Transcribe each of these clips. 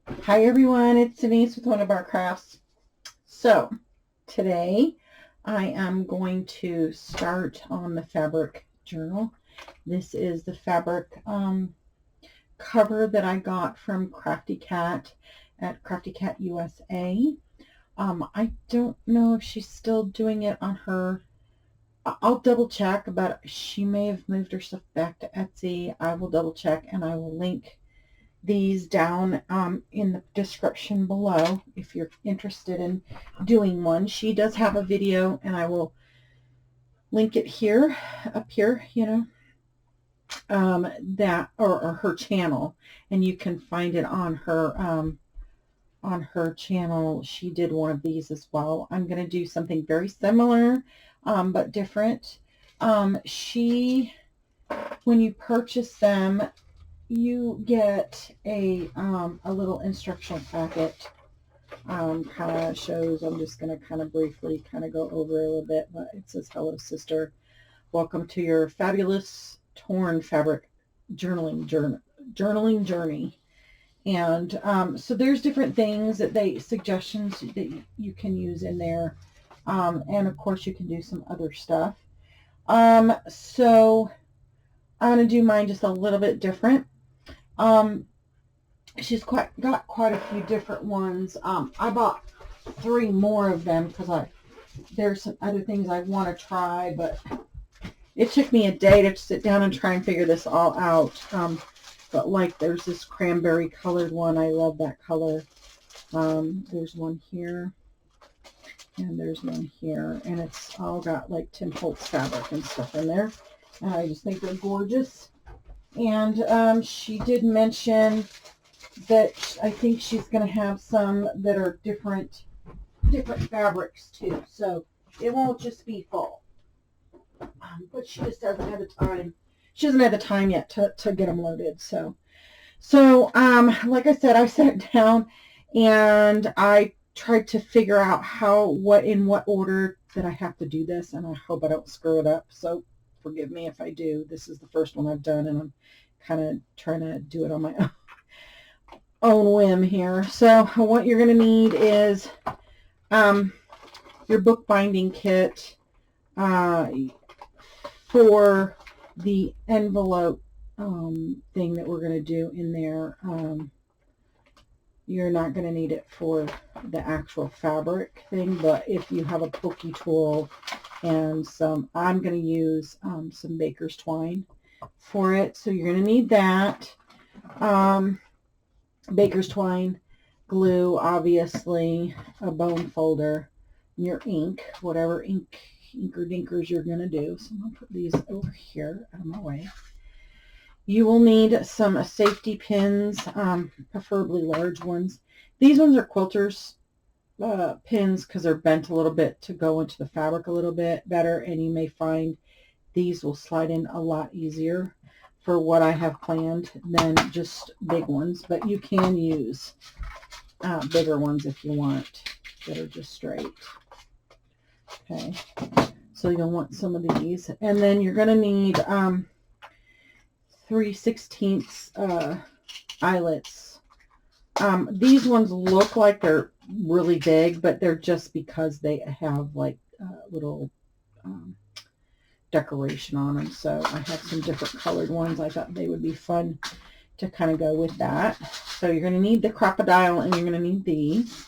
Hi everyone, it's Denise with Wondubar Crafts. So today I am going to start on the fabric journal. This is the fabric cover that I got from Crafty Cat at Crafty Cat USA. I don't know if she's still doing it on her. I'll double check, but she may have moved her stuff back to Etsy. I will double check and I will link these down in the description below if you're interested in doing one. She does have a video and I will link it here, up here, that or her channel, and you can find it on her channel. She did one of these as well. I'm going to do something very similar but different. She, when you purchase them, you get a little instructional packet. Kind of shows, I'm just going to kind of briefly kind of go over a little bit, but it says, "Hello sister, welcome to your fabulous torn fabric journaling journey." And so there's different things that suggestions that you can use in there. And of course you can do some other stuff. So I'm going to do mine just a little bit different. She's got quite a few different ones. I bought 3 more of them because there's some other things I want to try, but it took me a day to sit down and try and figure this all out. But like there's this cranberry colored one. I love that color. There's one here and there's one here, and it's all got like Tim Holtz fabric and stuff in there. And I just think they're gorgeous. And she did mention that I think she's going to have some that are different fabrics too, so it won't just be full. But she just doesn't have the time. She doesn't have the time yet to get them loaded. So like I said, I sat down and I tried to figure out in what order that I have to do this, and I hope I don't screw it up. So forgive me if I do. This is the first one I've done, and I'm kind of trying to do it on my own whim here. So what you're going to need is your bookbinding kit for the envelope thing that we're going to do in there. You're not going to need it for the actual fabric thing, but if you have a pokey tool and I'm going to use some baker's twine for it. So you're going to need that. Baker's twine, glue, obviously, a bone folder, your ink, whatever ink or dinkers you're going to do. So I'm going to put these over here out of my way. You will need some safety pins, preferably large ones. These ones are quilters pins because they're bent a little bit to go into the fabric a little bit better, and you may find these will slide in a lot easier for what I have planned than just big ones, but you can use bigger ones if you want that are just straight. Okay, so you'll want some of these, and then you're going to need 3/16 eyelets. These ones look like they're really big, but they're just because they have like little decoration on them. So I have some different colored ones. I thought they would be fun to kind of go with that. So you're going to need the crocodile, and you're going to need these.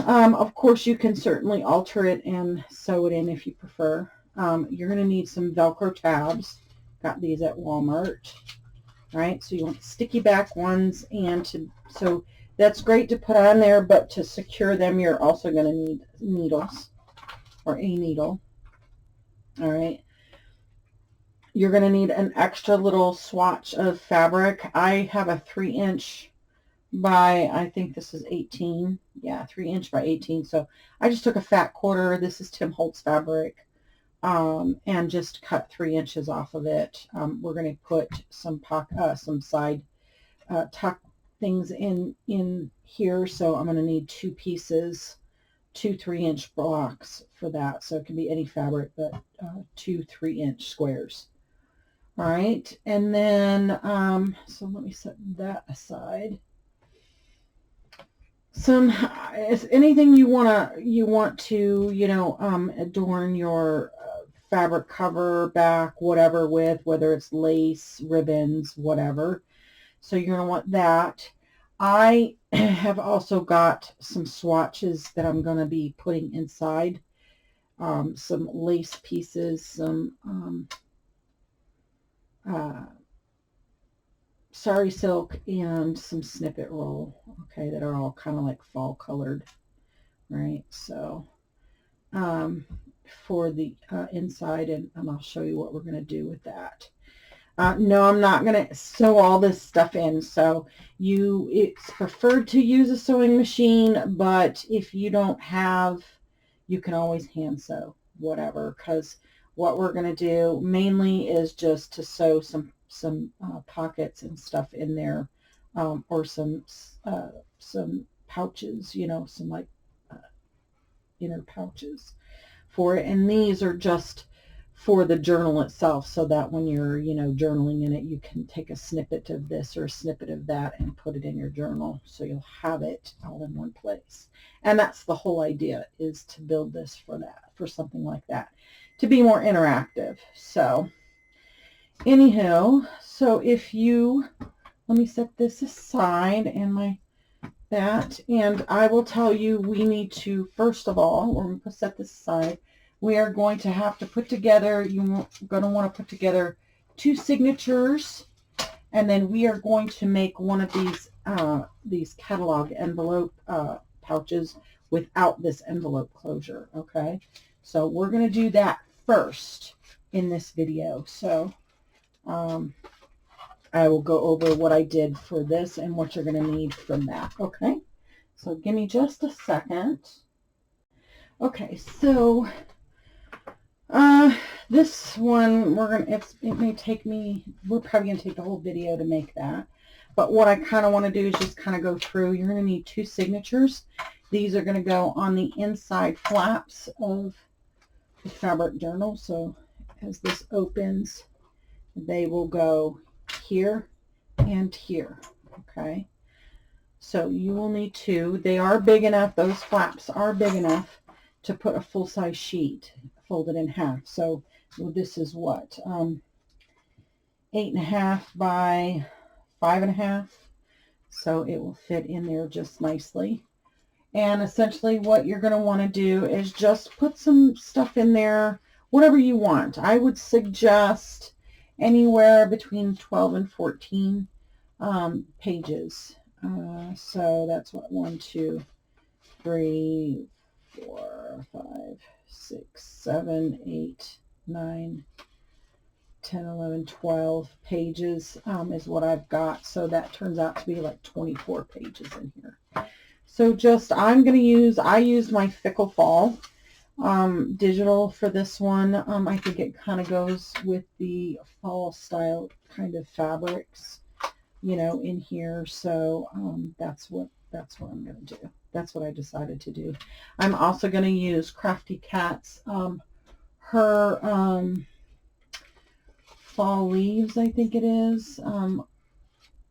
Of course, you can certainly alter it and sew it in if you prefer. You're going to need some Velcro tabs. Got these at Walmart. All right, so you want sticky back ones, and so that's great to put on there, but to secure them, you're also going to need needles or a needle. All right. You're going to need an extra little swatch of fabric. I have a 3" by, I think this is 18. Yeah, 3" by 18. So I just took a fat quarter. This is Tim Holtz fabric. And just cut 3 inches off of it. We're going to put some side tuck things in here. So I'm going to need 2 pieces, 2 3-inch blocks for that. So it can be any fabric, but 2 3-inch squares. All right, and then so let me set that aside. anything you want to, adorn your fabric cover, back, whatever with, whether it's lace, ribbons, whatever. So you're going to want that. I have also got some swatches that I'm going to be putting inside. Some lace pieces, some sari silk, and some snippet roll, okay, that are all kind of like fall colored, right? So for the inside, and I'll show you what we're going to do with that. No, I'm not going to sew all this stuff in. So it's preferred to use a sewing machine, but if you don't have, you can always hand sew, whatever, because what we're going to do mainly is just to sew some pockets and stuff in there, or some pouches, some like inner pouches for it. And these are just for the journal itself, so that when you're, journaling in it, you can take a snippet of this or a snippet of that and put it in your journal, so you'll have it all in one place. And that's the whole idea, is to build this for something like that, to be more interactive. So anyhow, so let me set this aside and and I will tell you, we need to, first of all, we're going to set this aside. We are going to have to put together, you're going to want to put together 2 signatures, and then we are going to make one of these catalog envelope pouches without this envelope closure, okay? So we're going to do that first in this video. So I will go over what I did for this and what you're going to need from that, okay? So give me just a second. Okay, so this one, it may take me, we're probably going to take the whole video to make that. But what I kind of want to do is just kind of go through. You're going to need 2 signatures. These are going to go on the inside flaps of the fabric journal. So as this opens, they will go here and here, okay? So you will need 2. They are big enough, those flaps are big enough to put a full-size sheet folded in half. So this is what, 8.5 by 5.5, so it will fit in there just nicely. And essentially what you're going to want to do is just put some stuff in there, whatever you want. I would suggest anywhere between 12 and 14 pages. So that's what, 1, 2, 3, 4, 5, 6, 7, 8, 9, 10, 11, 12 pages is what I've got. So that turns out to be like 24 pages in here. So I use my Fickle Fall digital for this one. I think it kind of goes with the fall style kind of fabrics, in here. So that's what I'm going to do. That's what I decided to do. I'm also going to use Crafty Cat's her Fall Leaves, I think it is,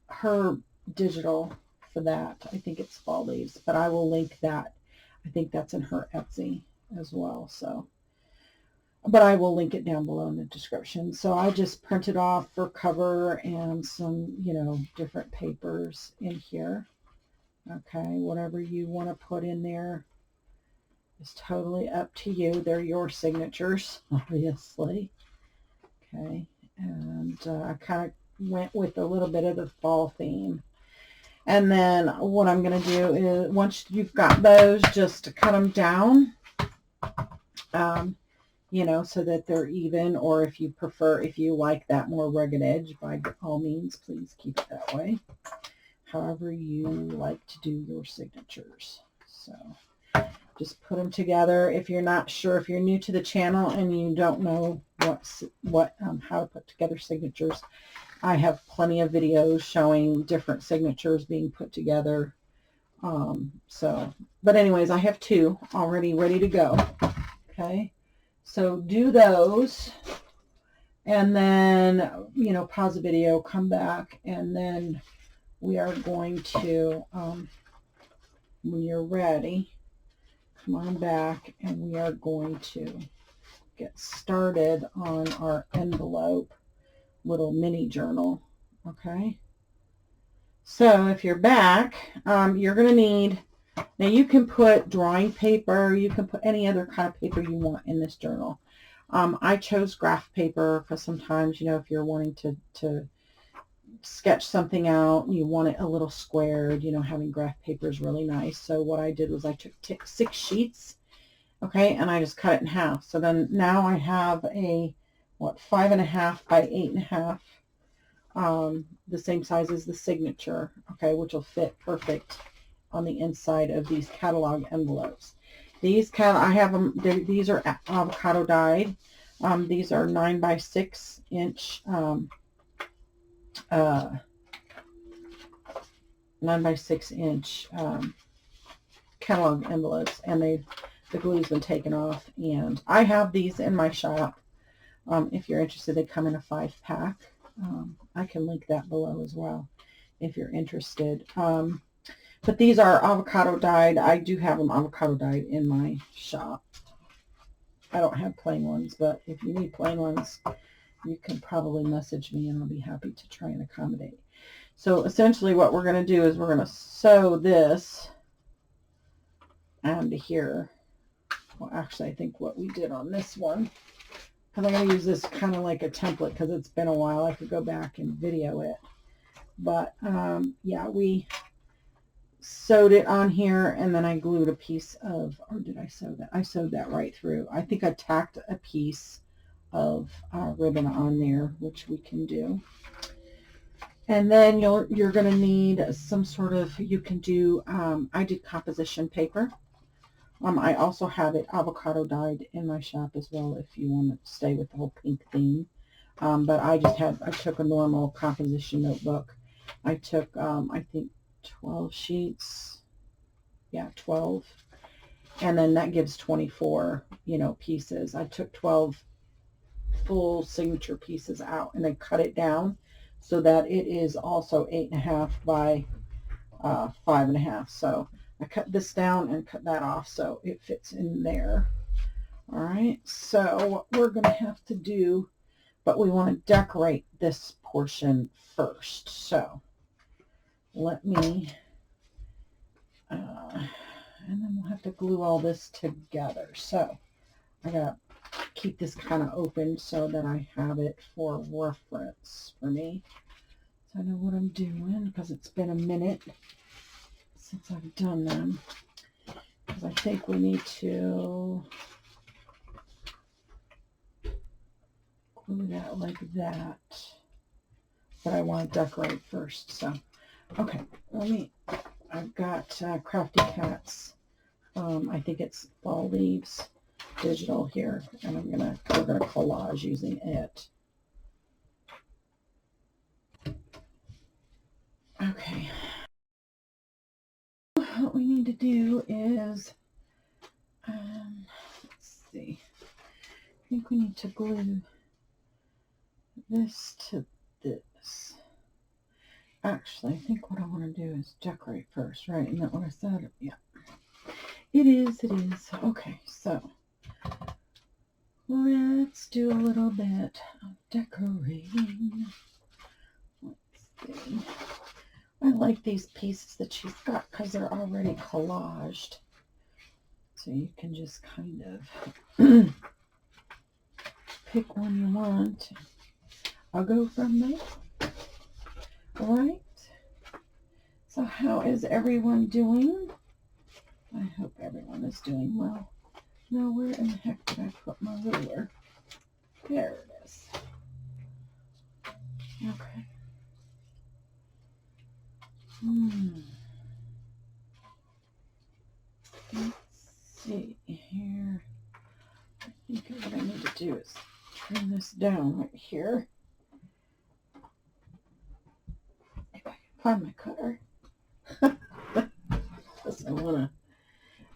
her digital for that. I think it's Fall Leaves, but I will link that. I think that's in her Etsy as well. So, but I will link it down below in the description. So I just printed off for cover and some, different papers in here. Okay, whatever you want to put in there is totally up to you. They're your signatures, obviously. Okay, and I kind of went with a little bit of the fall theme. And then what I'm going to do is, once you've got those, just cut them down, so that they're even, or if you like that more rugged edge, by all means, please keep it that way. However you like to do your signatures. So just put them together. If you're not sure, if you're new to the channel and you don't know how to put together signatures, I have plenty of videos showing different signatures being put together. But anyways, I have 2 already ready to go. Okay, so do those, and then, pause the video, come back, and then we are going to when you're ready, come on back and we are going to get started on our envelope little mini journal. Okay. So if you're back, you're going to need, now you can put drawing paper, you can put any other kind of paper you want in this journal. I chose graph paper because sometimes, you know, if you're wanting to sketch something out and you want it a little squared, you know, having graph paper is really nice. So what I did was I took 6 sheets, okay, and I just cut it in half. So then now I have a, what, 5.5 by 8.5, the same size as the signature, okay, which will fit perfect on the inside of these catalog envelopes. These I have them, these are avocado dyed. These are 9 by 6 inch 9 by 6 inch catalog envelopes, and the glue's been taken off, and I have these in my shop. If you're interested, they come in a 5-pack. I can link that below as well if you're interested. But these are avocado dyed. I do have them avocado dyed in my shop. I don't have plain ones, but if you need plain ones, you can probably message me and I'll be happy to try and accommodate. So essentially what we're going to do is we're going to sew this onto here. Well, actually, I think what we did on this one, because I'm going to use this kind of like a template because it's been a while. I could go back and video it. But yeah, we sewed it on here, and then I glued a piece of, or did I sew that? I sewed that right through. I think I tacked a piece of ribbon on there, which we can do. And then you're going to need some sort of, you can do, I did composition paper. I also have it avocado dyed in my shop as well if you want to stay with the whole pink theme. But I took a normal composition notebook. I took, I think 12 sheets. Yeah, 12. And then that gives 24, you know, pieces. I took 12 full signature pieces out and then cut it down so that it is also 8.5 by 5.5. So I cut this down and cut that off so it fits in there. All right, so what we're going to have to do, but we want to decorate this portion first. So let me, and then we'll have to glue all this together. So I got to keep this kind of open so that I have it for reference for me. So I know what I'm doing because it's been a minute since I've done them. Because I think we need to glue that like that. But I want to decorate first. So, okay, I've got Crafty Cat's, I think it's fall leaves digital here, and we're gonna collage using it. Okay. What we need to do is, let's see. I think we need to glue this to this. Actually, I think what I want to do is decorate first, right? Isn't that what I said? Yeah. It is. Okay, so let's do a little bit of decorating. Let's see. I like these pieces that she's got because they're already collaged. So you can just kind of pick one you want. I'll go from there. All right. So how is everyone doing? I hope everyone is doing well. Now, where in the heck did I put my ruler? There it is. Okay. Let's see here. I think what I need to do is trim this down right here. If I can find my cutter. It doesn't want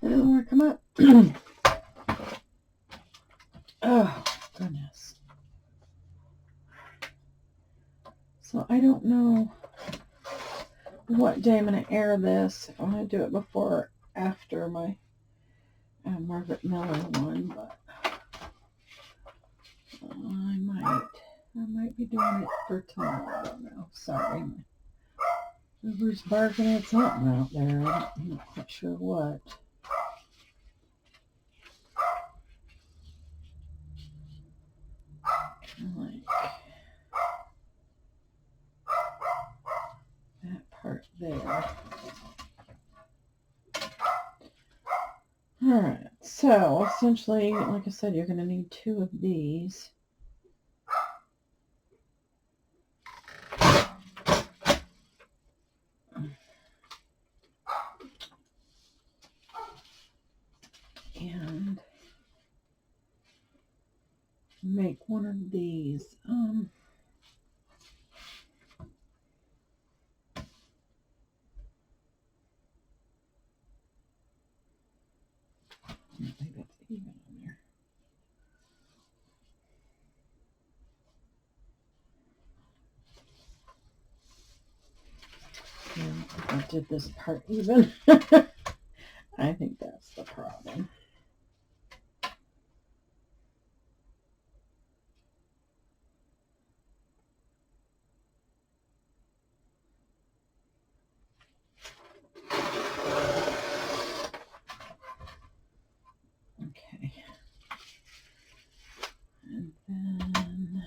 to come up. Oh, goodness. So I don't know what day I'm going to air this. If I want to do it before after my Margaret Miller one, but I might be doing it for tomorrow. I don't know. Sorry. Uber's barking at something out there. I'm not quite sure what. Like that part there. Alright, so essentially, like I said, you're going to need 2 of these. And make one of these. I think that's even on there. Yeah, I did this part even. I think that's the problem. Okay. And then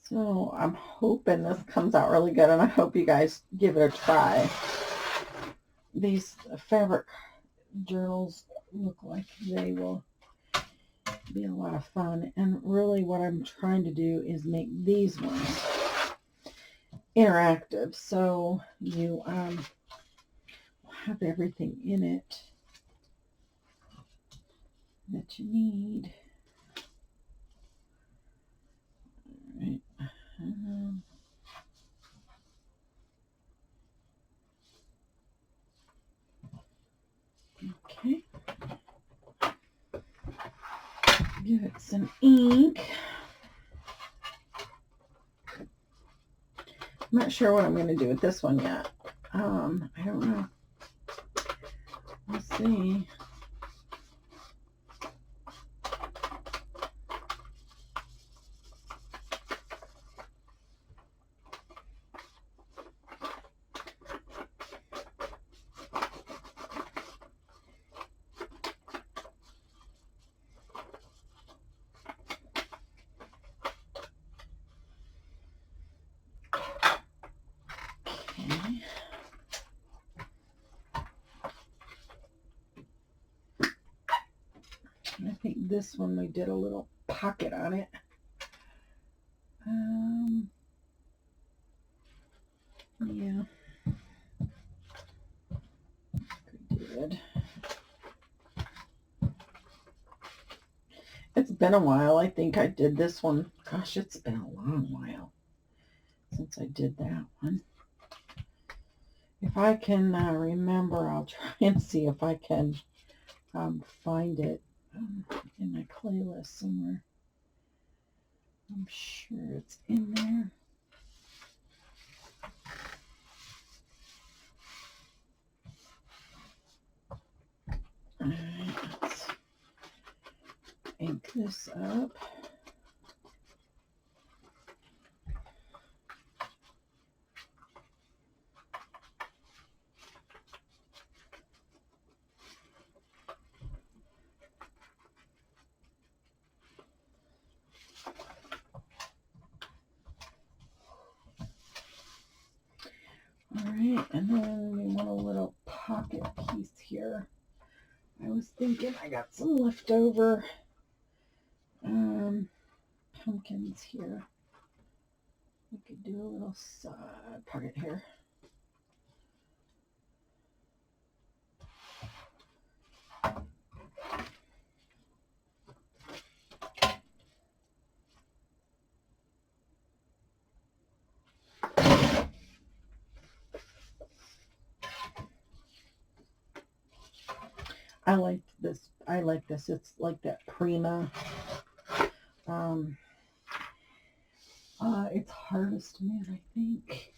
so I'm hoping this comes out really good, and I hope you guys give it a try. These fabric journals look like they will be a lot of fun, and really what I'm trying to do is make these ones interactive, so you have everything in it that you need. All right. Okay. Give it some ink. I'm not sure what I'm going to do with this one yet. I don't know. We'll see. I think this one we did a little pocket on it. Yeah, good. It's been a while. I think I did this one. Gosh, it's been a long while since I did that one. If I can remember, I'll try and see if I can find it in my playlist somewhere. I'm sure it's in there. All right, let's ink this up. All right, and then we want a little pocket piece here. I was thinking I got some leftover pumpkins here. We could do a little side pocket here. I like this. I like this. It's like that Prima. It's Harvest Moon, I think.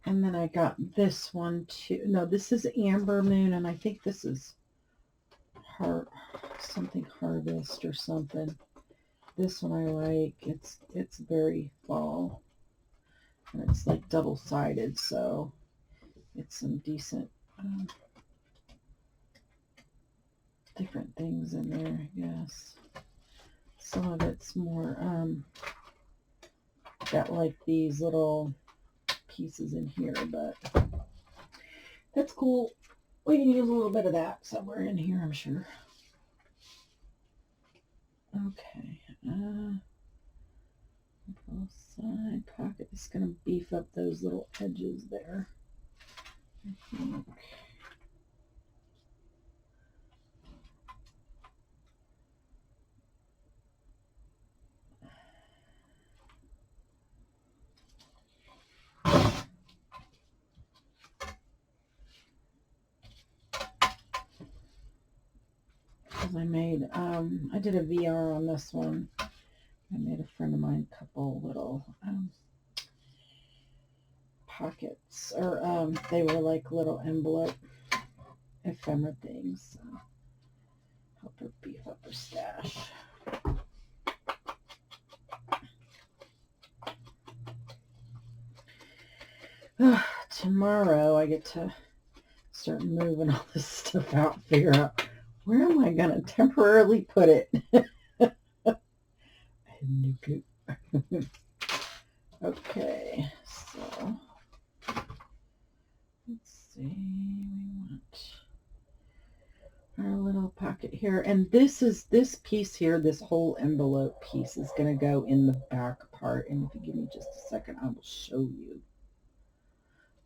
And then I got this one too. No, this is Amber Moon, and I think this is something Harvest or something. This one I like. It's very fall, and it's like double-sided, so it's some decent different things in there, I guess. Some of it's more got like these little pieces in here, but that's cool. We can use a little bit of that somewhere in here, I'm sure. Okay. Both side pocket is going to beef up those little edges there, I think. I made, I did a VR on this one. I made a friend of mine a couple little pockets, or they were like little envelope ephemera things. So help her beef up her stash. Tomorrow I get to start moving all this stuff out, figure out where am I going to temporarily put it. I have no clue. Okay, so let's see. We want our little pocket here, and this piece here, this whole envelope piece is going to go in the back part. And if you give me just a second, I will show you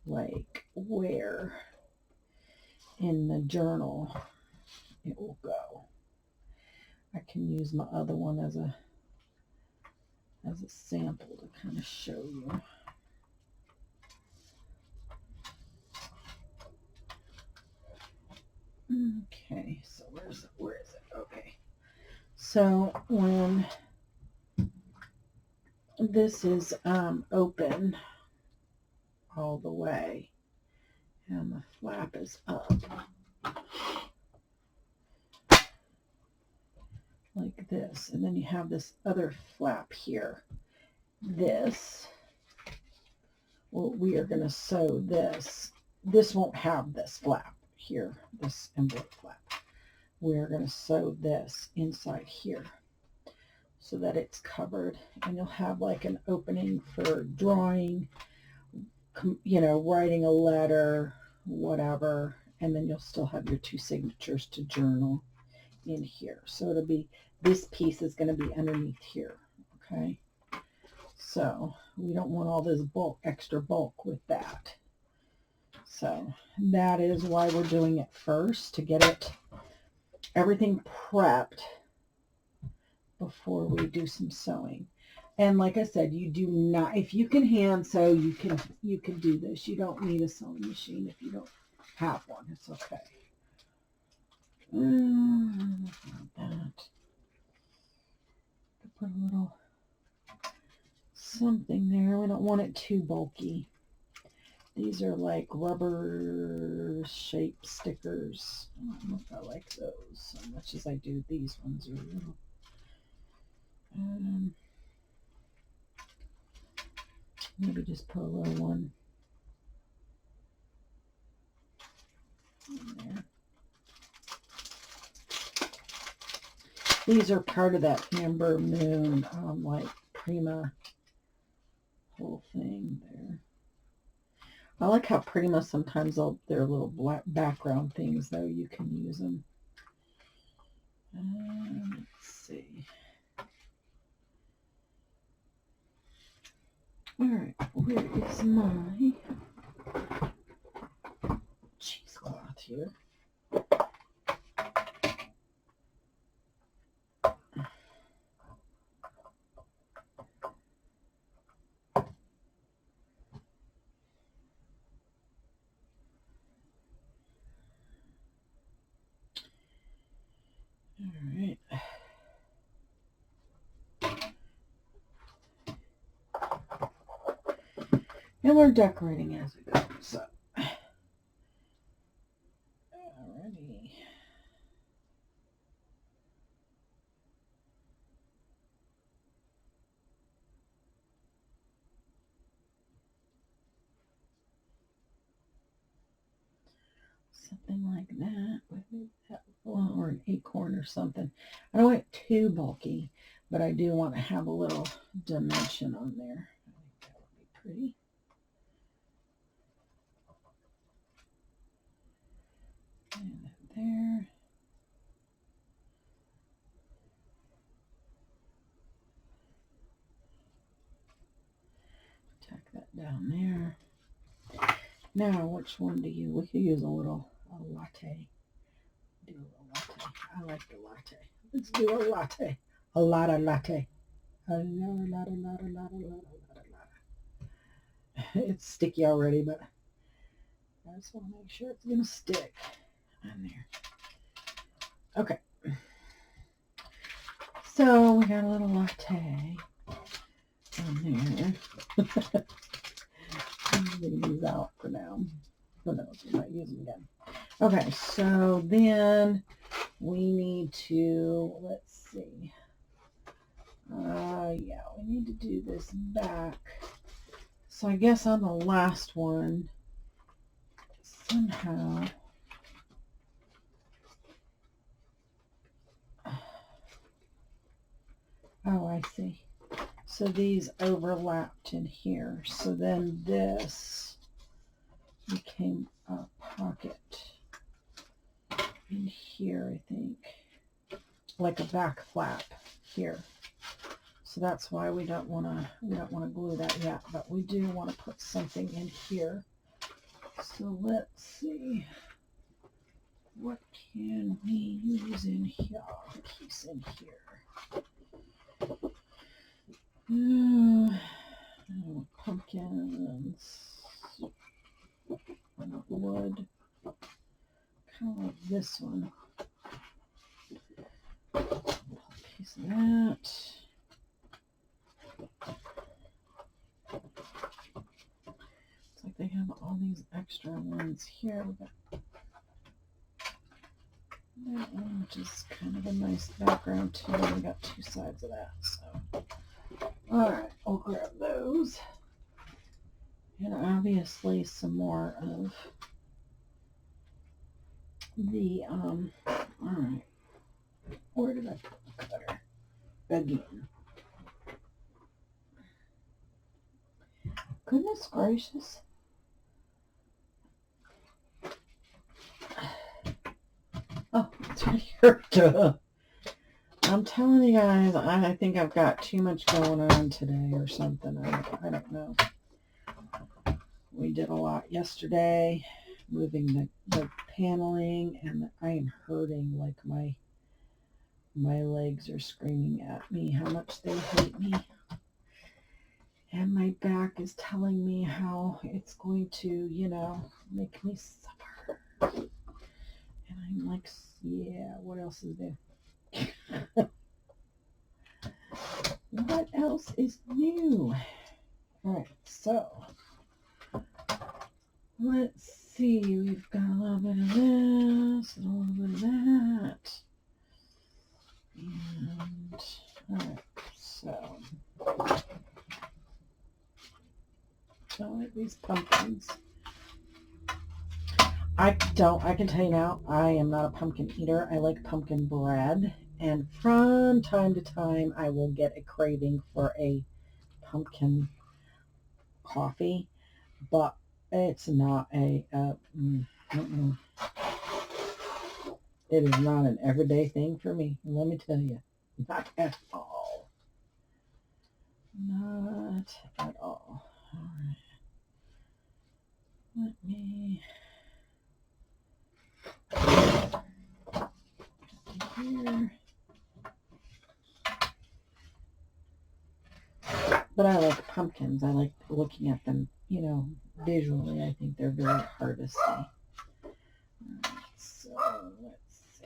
like where in the journal it will go. I can use my other one as a sample to kind of show you. Okay, so where is it? Okay. So when this is open all the way and the flap is up like this, and then you have this other flap here. This, well, we are going to sew this. This won't have this flap here, this envelope flap. We're going to sew this inside here so that it's covered, and you'll have like an opening for drawing, you know, writing a letter, whatever, and then you'll still have your 2 signatures to journal in here. So it'll be, this piece is going to be underneath here, okay? So we don't want all this bulk, extra bulk with that. So that is why we're doing it first, to get it, everything prepped before we do some sewing. And like I said, you do not, if you can hand sew, you can do this. You don't need a sewing machine if you don't have one. It's okay. That. Put a little something there. We don't want it too bulky. These are like rubber shaped stickers. I don't know if I like those so much as I do these ones. Are a little, maybe just put a little one in there. These are part of that Amber Moon, like Prima whole thing there. I like how Prima sometimes they're little black background things, though. You can use them. Let's see. All right, where is my cheesecloth here? And we're decorating as we go. So, alrighty. Something like that, or an acorn or something. I don't want it too bulky, but I do want to have a little dimension on there. I think that would be pretty. And there. Tack that down there. Now, which one do you? We could use a latte. Do a little latte. I like the latte. Let's do a latte. A lot of latte. A lot. It's sticky already, but I just want to make sure it's gonna stick on there. Okay. So we got a little latte on there. I'm getting these out for now. Who knows? We might use them again. Okay, so then we need to, let's see. Yeah, we need to do this back. So I guess on the last one, somehow, oh, I see. So these overlapped in here. So then this became a pocket in here, I think, like a back flap here. So that's why we don't want to glue that yet, but we do want to put something in here. So let's see, what can we use in here? A piece in here. Pumpkins, wood, kind of like this one. A piece of that. It's like they have all these extra ones here. We got that one, which is kind of a nice background too. We got two sides of that. So, all right, I'll grab those. And obviously some more of the, all right, where did I put the cutter? Again. Goodness gracious. Oh, it's right here. Duh. I'm telling you guys, I think I've got too much going on today or something. I don't know. We did a lot yesterday, moving the paneling, and I am hurting like my legs are screaming at me how much they hate me. And my back is telling me how it's going to, you know, make me suffer. And I'm like, yeah, what else is there? What else is new? All right, so let's see. We've got a little bit of this, a little bit of that. And, all right, so I like these pumpkins. I can tell you now, I am not a pumpkin eater. I like pumpkin bread. And from time to time, I will get a craving for a pumpkin coffee, but it's not it is not an everyday thing for me. Let me tell you, not at all. Not at all. All right. Let me here. But I like pumpkins. I like looking at them, you know, visually. I think they're very harvesty. All right, so let's see.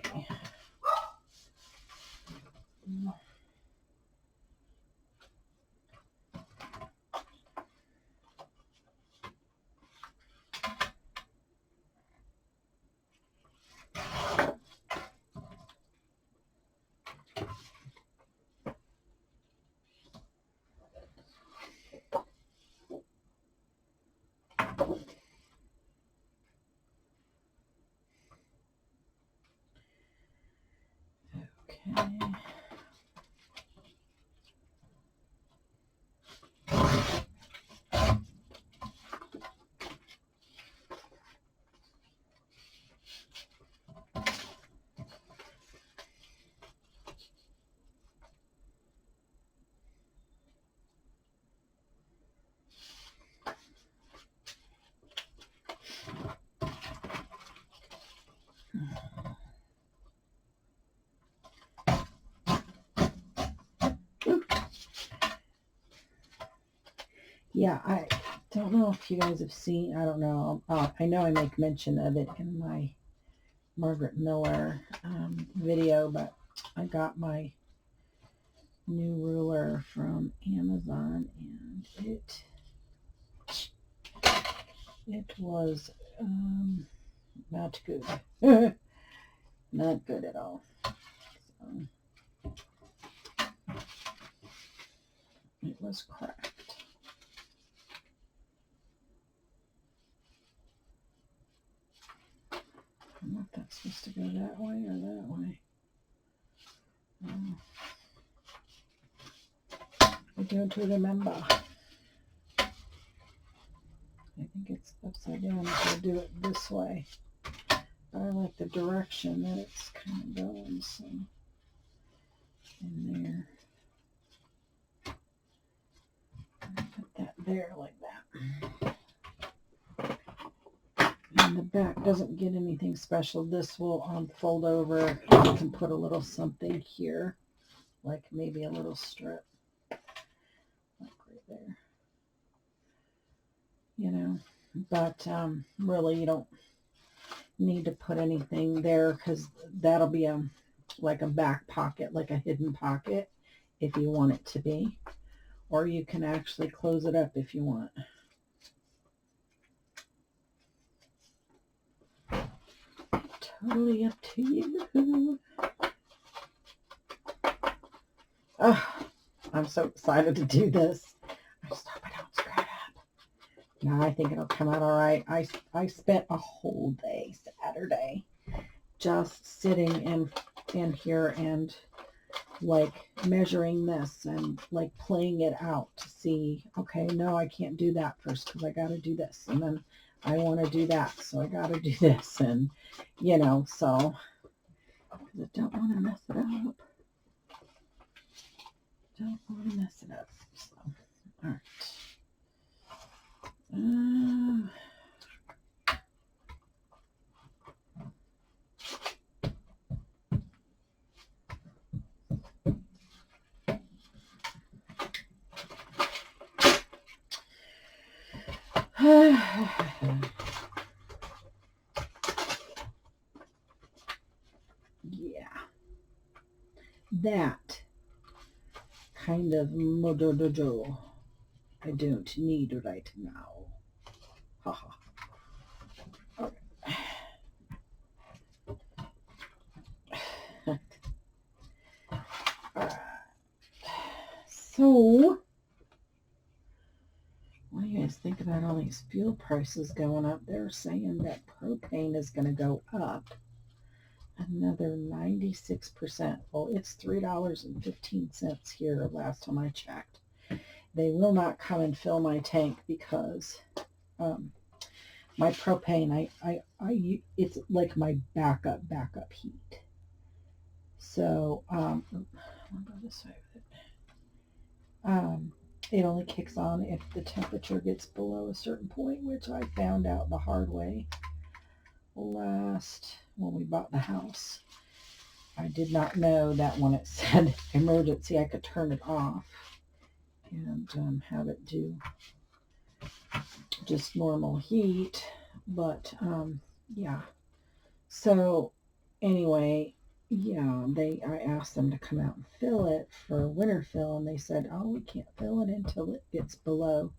Okay. Yeah, I don't know if you guys have seen, I don't know. I know I make mention of it in my Margaret Miller video, but I got my new ruler from Amazon, and it was not good. Not good at all. So, it was cracked. I don't know if that's supposed to go that way or that way. I don't remember. I think it's upside down, so I'll do it this way. But I like the direction that it's kind of going, so in there. Put that there like that. And the back doesn't get anything special. This will fold over. You can put a little something here, like maybe a little strip, like right there. You know, but really you don't need to put anything there, because that'll be like a back pocket, like a hidden pocket if you want it to be, or you can actually close it up if you want. Totally up to you. Oh, I'm so excited to do this. I just hope I don't screw it up. No, I think it'll come out all right. I spent a whole day Saturday just sitting in here and like measuring this and like playing it out to see, okay, no, I can't do that first because I got to do this, and then I want to do that, so I got to do this, and you know, so I don't want to mess it up. Don't want to mess it up. So, all right. Yeah, that kind of modododo I don't need right now. Haha. Okay. So, what do you guys think about all these fuel prices going up? They're saying that propane is going to go up another 96%. Well, it's $3.15 here last time I checked. They will not come and fill my tank because my propane, it's like my backup heat. So, I'll go this way with it. It only kicks on if the temperature gets below a certain point, which I found out the hard way when we bought the house. I did not know that when it said emergency, I could turn it off and have it do just normal heat. But yeah. So anyway, yeah, I asked them to come out and fill it for winter fill, and they said, oh, we can't fill it until it gets below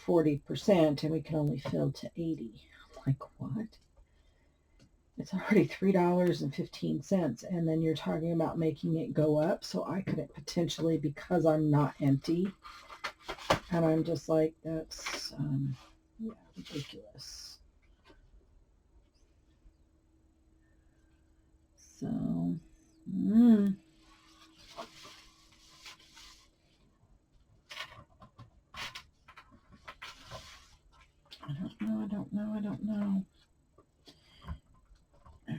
40%, and we can only fill to 80. I'm like, what? It's already $3.15, and then you're talking about making it go up, so I couldn't potentially, because I'm not empty, and I'm just like, that's yeah, ridiculous. So I don't know. All right.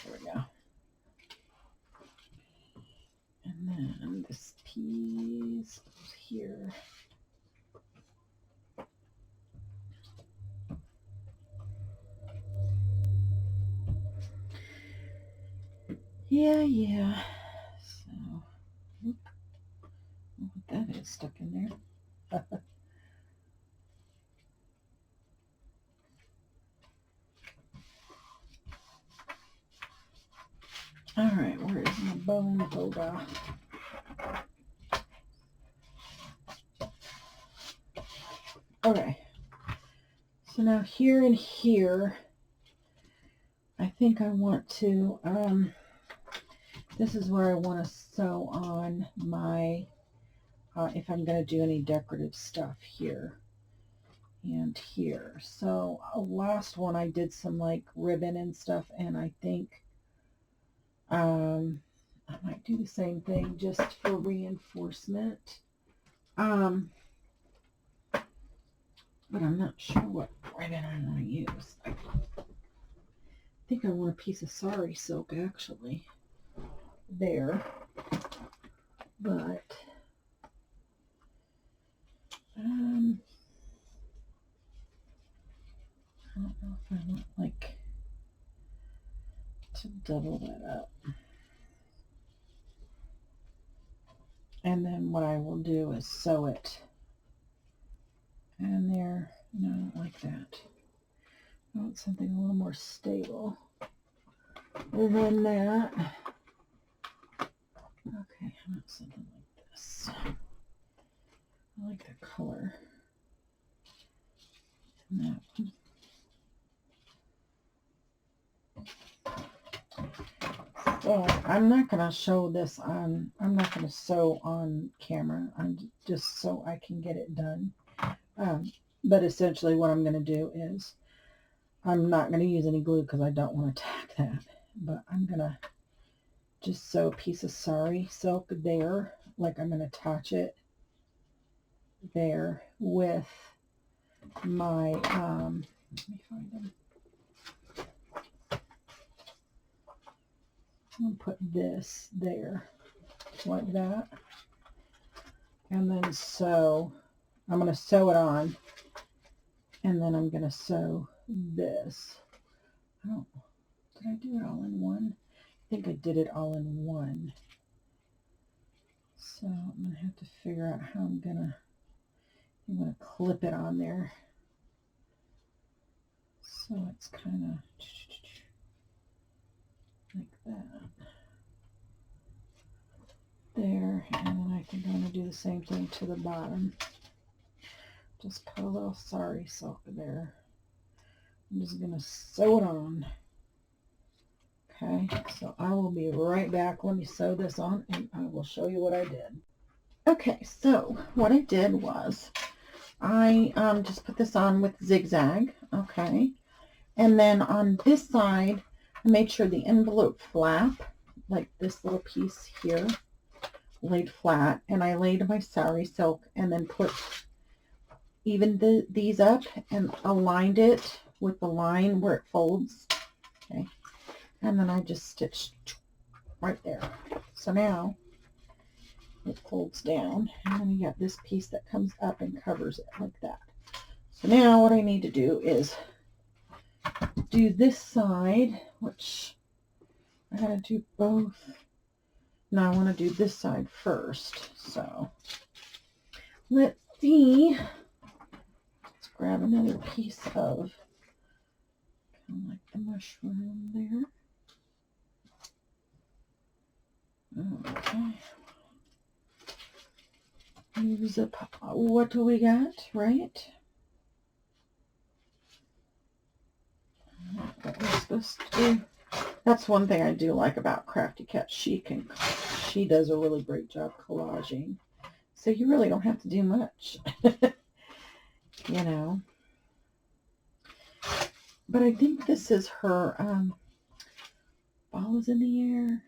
There we go. And then this piece goes here. Yeah. So, what that is stuck in there. All right, where is my bone folder? Okay. So now here and here, I think I want to, this is where I want to sew on my, if I'm going to do any decorative stuff here and here. So last one I did some like ribbon and stuff, and I think I might do the same thing just for reinforcement. But I'm not sure what ribbon I want to use. I think I want a piece of sari silk actually there, but I don't know if I want like to double that up. And then what I will do is sew it. And there, no, I don't like that. I want something a little more stable. And then that. Okay, I want something like this. I like the color. And that one. So I'm not going to show this on, I'm not going to sew on camera. I'm just so I can get it done. But essentially what I'm going to do is I'm not going to use any glue because I don't want to tack that. But I'm going to just sew a piece of sari silk there. Like I'm going to attach it there with my, let me find them. I'm going to put this there like that. And then sew, I'm going to sew it on. And then I'm going to sew this. Oh, did I do it all in one? I think I did it all in one. So I'm going to have to figure out how I'm going to clip it on there. So it's kind of like that. There, and then I think I'm going to do the same thing to the bottom. Just put a little sari silk there. I'm just going to sew it on. Okay, so I will be right back. Let me sew this on and I will show you what I did. Okay, so what I did was I just put this on with zigzag. Okay, and then on this side, I made sure the envelope flap, like this little piece here, laid flat, and I laid my sari silk and then put even these up and aligned it with the line where it folds. Okay, and then I just stitched right there. So now it folds down, and then you got this piece that comes up and covers it like that. So now what I need to do is do this side, which I gotta do both. Now I want to do this side first. So let's see. Let's grab another piece of kind of like the mushroom there. Okay. Use up. What do we got? Right? What we're supposed to do. That's one thing I do like about Crafty Cat. She does a really great job collaging. So you really don't have to do much. You know. But I think this is her Fall is in the Air.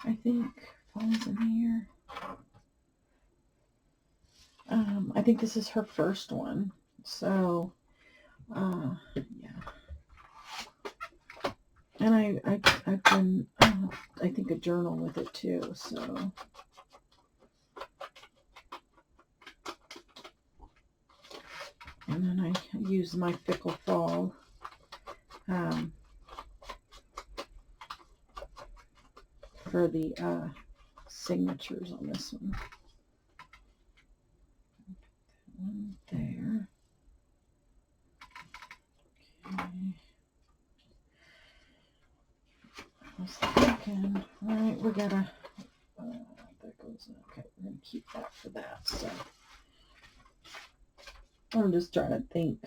I think Fall is in the Air. I think this is her first one. So, yeah. And I've been, I think, a journal with it too. So, and then I use my Fickle Fall for the signatures on this one. One there. Okay. I was thinking, all right, we gotta, that goes, okay, we're gonna keep that for that. So I'm just trying to think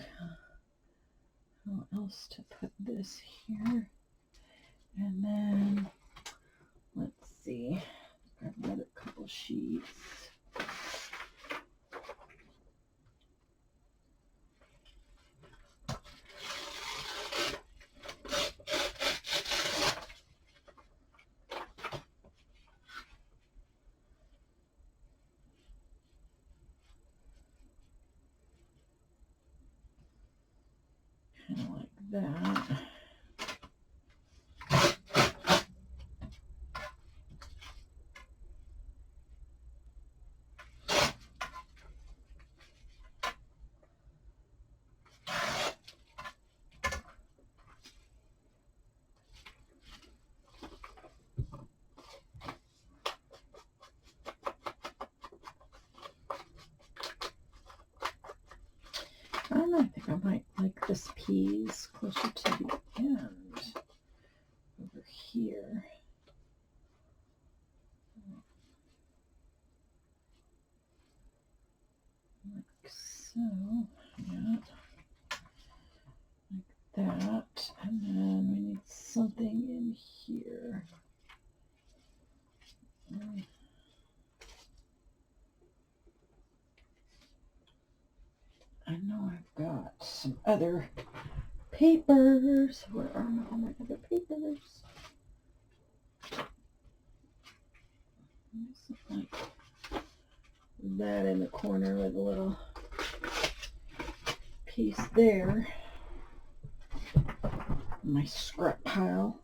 how else to put this here. And then, let's see, grab another couple sheets. Kind of like that. I don't know, I think I might like this piece closer to the end over here. Like so, yeah, like that. And then we need something in here. I know I've got some other papers. Where are all my other papers? Like that in the corner with a little piece there. My scrap pile.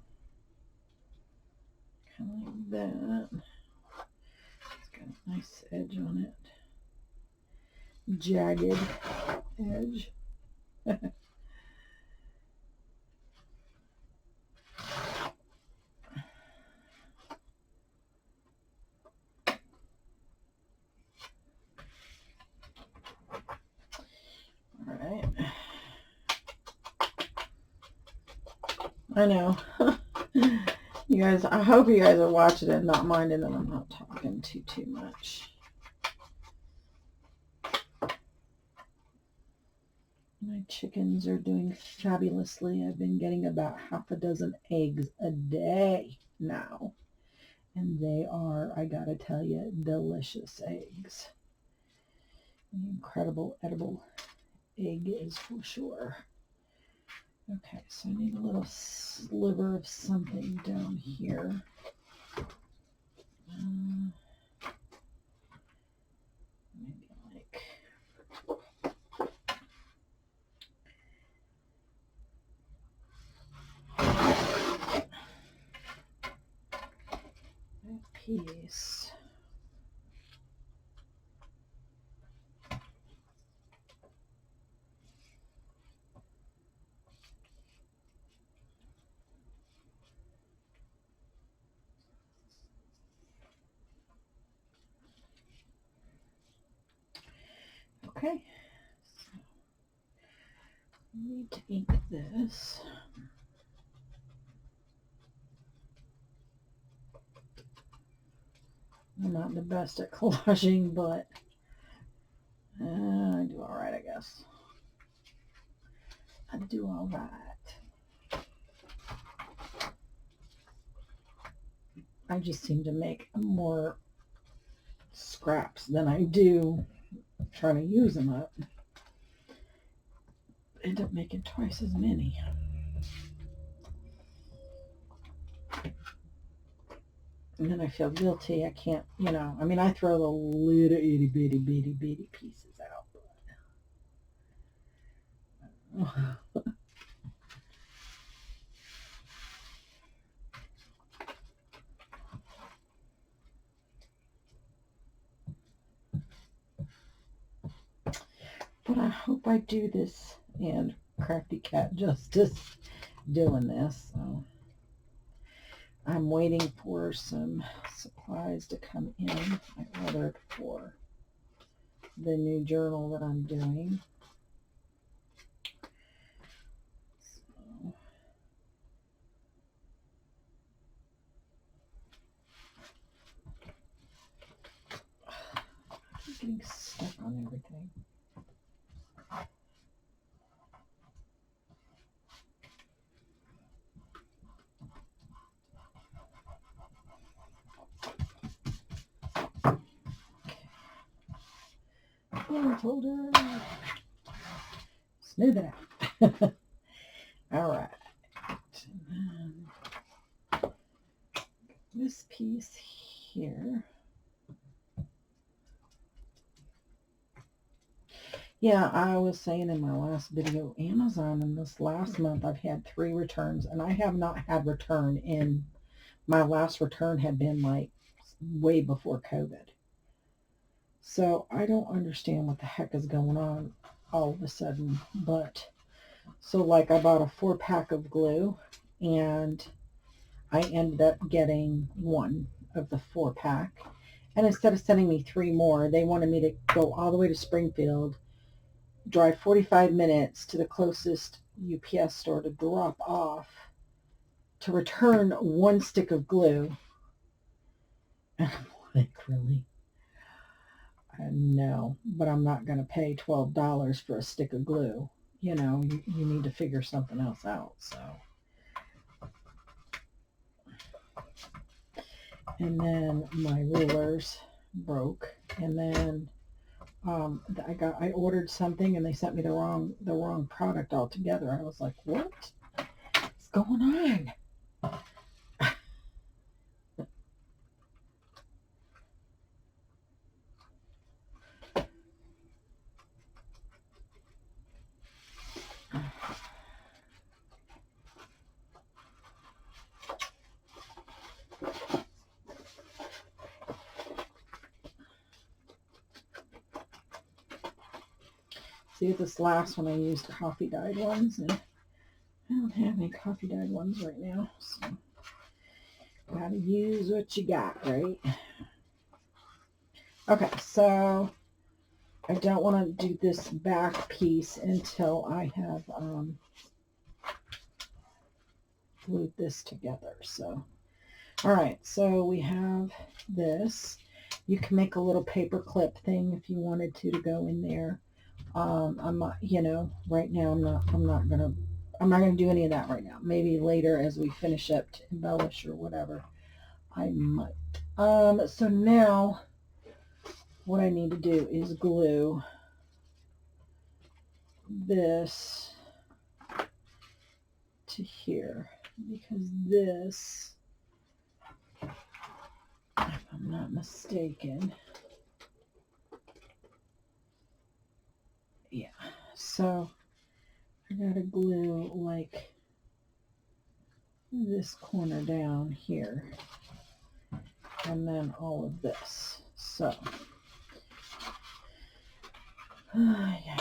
Kind of like that. It's got a nice edge on it. Jagged edge. Alright. I know. You guys, I hope you guys are watching and not minding that I'm not talking too much. My chickens are doing fabulously. I've been getting about half a dozen eggs a day now. And they are, I gotta tell you, delicious eggs. An incredible edible egg is for sure. Okay, so I need a little sliver of something down here. Maybe like a piece. Okay, so I need to ink this. I'm not the best at collaging, but I do all right, I guess. I do all right. I just seem to make more scraps than I do trying to use them up. end up making twice as many. And then I feel guilty. I can't, you know, I mean, I throw the little itty bitty pieces out. But I hope I do this and Crafty Cat justice doing this. So I'm waiting for some supplies to come in. I ordered for the new journal that I'm doing. So I'm getting stuck on everything. Holder. Smooth it out. All right. And then this piece here. Yeah, I was saying in my last video, Amazon in this last month, I've had 3 returns, and I have not had return in, my last return had been like way before COVID. So I don't understand what the heck is going on all of a sudden. But so like I bought a 4-pack of glue and I ended up getting 1 of the 4-pack. And instead of sending me 3 more, they wanted me to go all the way to Springfield, drive 45 minutes to the closest UPS store to drop off, to return 1 stick of glue. And I'm like, really? No, but I'm not going to pay $12 for a stick of glue. You know, you need to figure something else out. So, and then my rulers broke, and then I ordered something and they sent me the wrong product altogether. I was like, what's going on? See, this last one I used coffee dyed ones, and I don't have any coffee dyed ones right now, so gotta use what you got, right? Okay, so I don't want to do this back piece until I have glued this together. So, all right, so we have this. You can make a little paper clip thing if you wanted to go in there. I'm not, you know, right now I'm not gonna do any of that right now. Maybe later as we finish up to embellish or whatever, I might. So now what I need to do is glue this to here, because this, if I'm not mistaken, yeah, so I gotta glue like this corner down here, and then all of this. So yeah.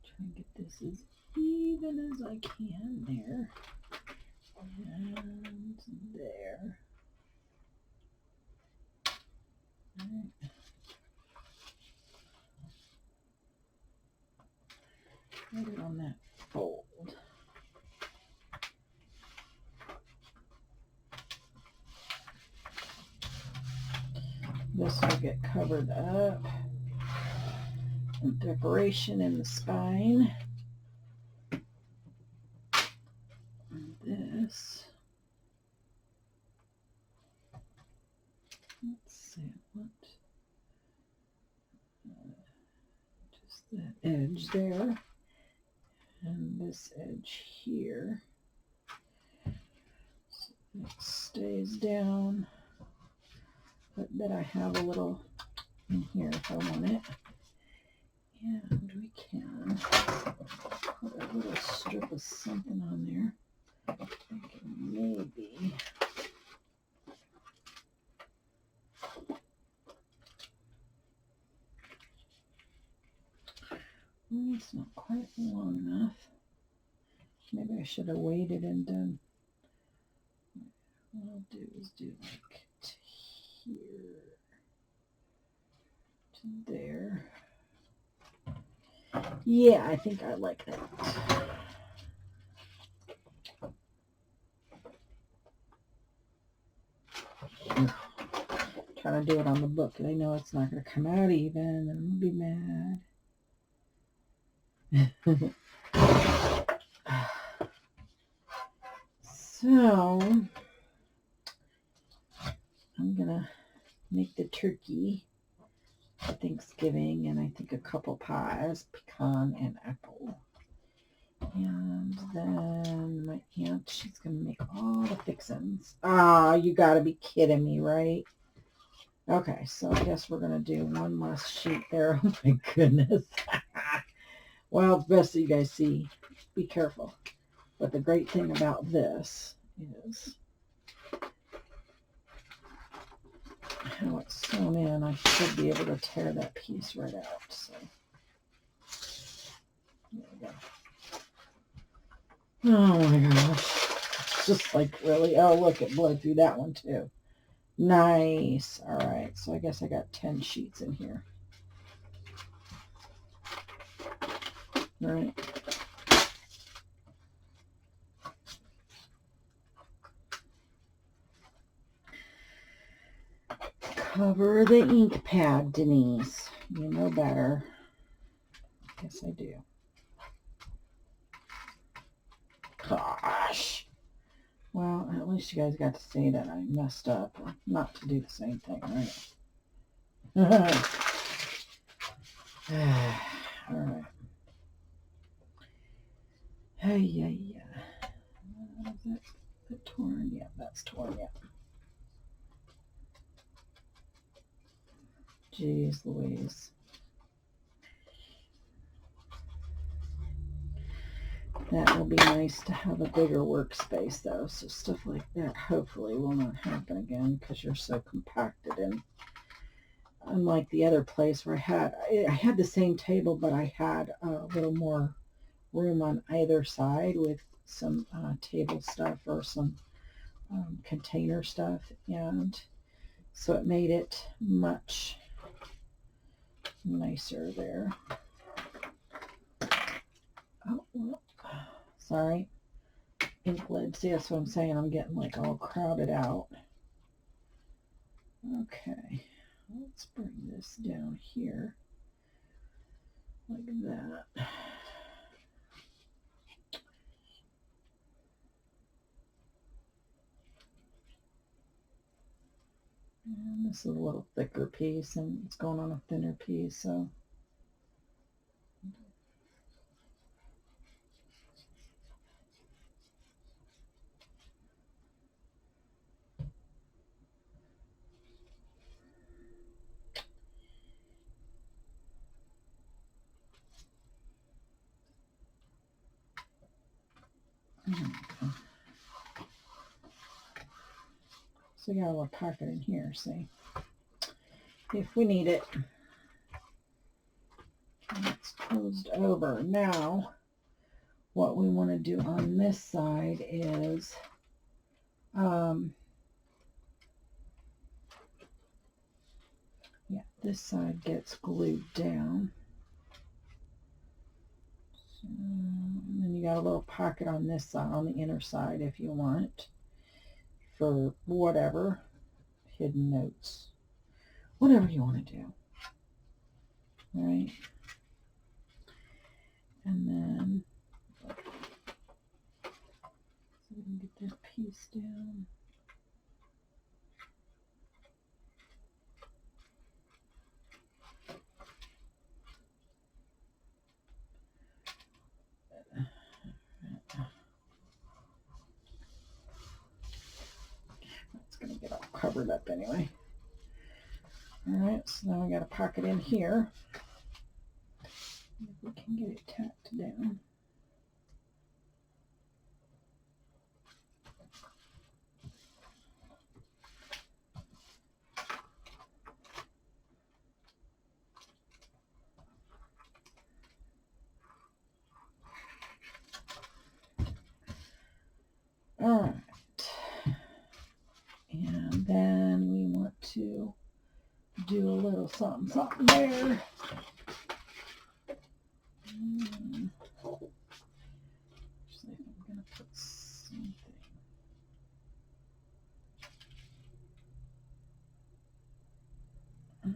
Try and get this as even as I can there, and there. All right. Put it on that fold. This will get covered up. And decoration in the spine. edge there and this edge here. So it stays down, but then I have a little in here if I want it. And we can put a little strip of something on there. Thinking maybe it's not quite long enough. Maybe I should have waited and done. What I'll do is do like to here to there. Yeah, I think I like that. Trying to do it on the book, and I know it's not going to come out even, and I'm going to be mad. So, I'm going to make the turkey for Thanksgiving, and I think a couple pies, pecan and apple. And then my aunt, she's going to make all the fixins. Ah, you got to be kidding me, right? Okay, so I guess we're going to do one last sheet there. Oh my goodness. Well, it's best that you guys see. Be careful. But the great thing about this is how it's sewn in. I should be able to tear that piece right out. So there we go. Oh my gosh. It's just like really, oh look, it bled through that one too. Nice. All right, so I guess I got 10 sheets in here. All right. Cover the ink pad, Denise. You know better. Yes, I do. Gosh. Well, at least you guys got to see that I messed up. Not to do the same thing, right? All right. Hey, yeah. Is that torn? Yeah, that's torn, yeah. Jeez Louise. That will be nice to have a bigger workspace though, so stuff like that hopefully will not happen again because you're so compacted. And unlike the other place where I had the same table, but I had a little more room on either side with some table stuff or some container stuff, and so it made it much nicer there. Oh, well, sorry. Ink lid. See, that's what I'm saying. I'm getting like all crowded out. Okay. Let's bring this down here like that. And this is a little thicker piece, and it's going on a thinner piece, so so you got a little pocket in here, see, if we need it. And it's closed over. Now, what we want to do on this side is, yeah, this side gets glued down. So, and then you got a little pocket on this side, on the inner side, if you want, for whatever, hidden notes, whatever you want to do. All right. And then, so we can get that piece down. covered up anyway. All right, so now I got a pocket in here. If we can get it tacked down. All right. And then we want to do a little something, something there. See if I'm going to put something. I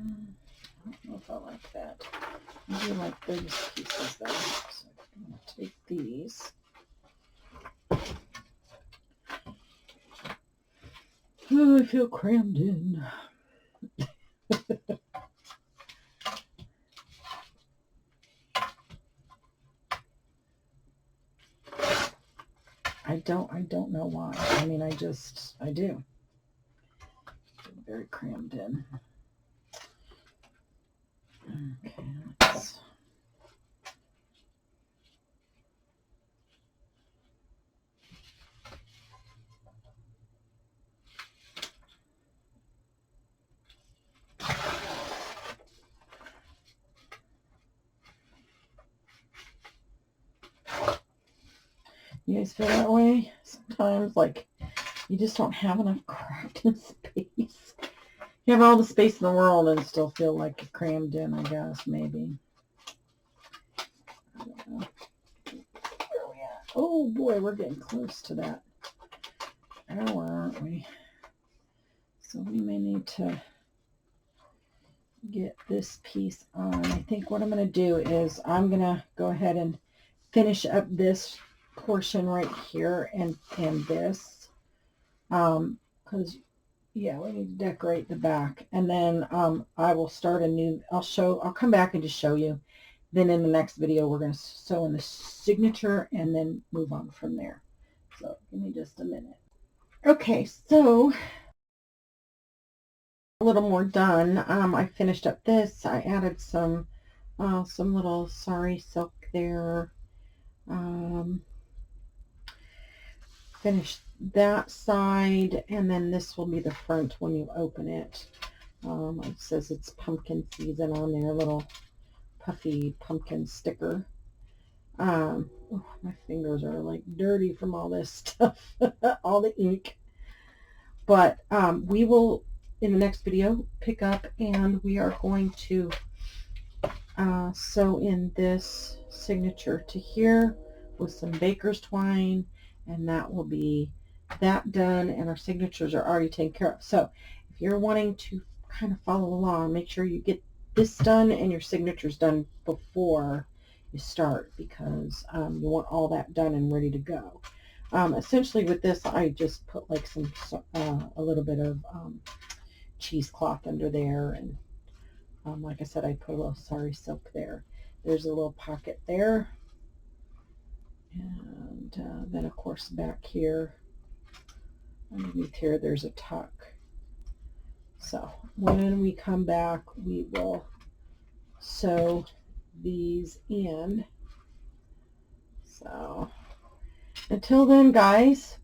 don't know if I like that. I do like these pieces though. So I'm going to take these. Oh, I feel crammed in. I don't know why. I mean, I do. I'm very crammed in. Okay, let's. You guys feel that way? Sometimes, like, you just don't have enough crafting space. You have all the space in the world and still feel like you're crammed in, I guess, maybe. I don't know. Where are we at? Oh, boy, we're getting close to that hour, aren't we? So we may need to get this piece on. I think what I'm going to do is I'm going to go ahead and finish up this portion right here and this. Because yeah, we need to decorate the back, and then I will start a new, I'll come back and just show you. Then in the next video, we're going to sew in the signature and then move on from there. So give me just a minute. Okay, so a little more done. I finished up this. I added some little sari silk there. Finished that side, and then this will be the front when you open it. It says it's pumpkin season on there, a little puffy pumpkin sticker. Oh, my fingers are like dirty from all this stuff, all the ink. But we will, in the next video, pick up and we are going to sew in this signature to here with some baker's twine, and that will be that done, and our signatures are already taken care of. So if you're wanting to kind of follow along, make sure you get this done and your signatures done before you start, because you want all that done and ready to go. Essentially with this, I just put like a little bit of cheesecloth under there, and like I said, I put a little sari silk there. There's a little pocket there. And then, of course, back here, underneath here, there's a tuck. So when we come back, we will sew these in. So until then, guys,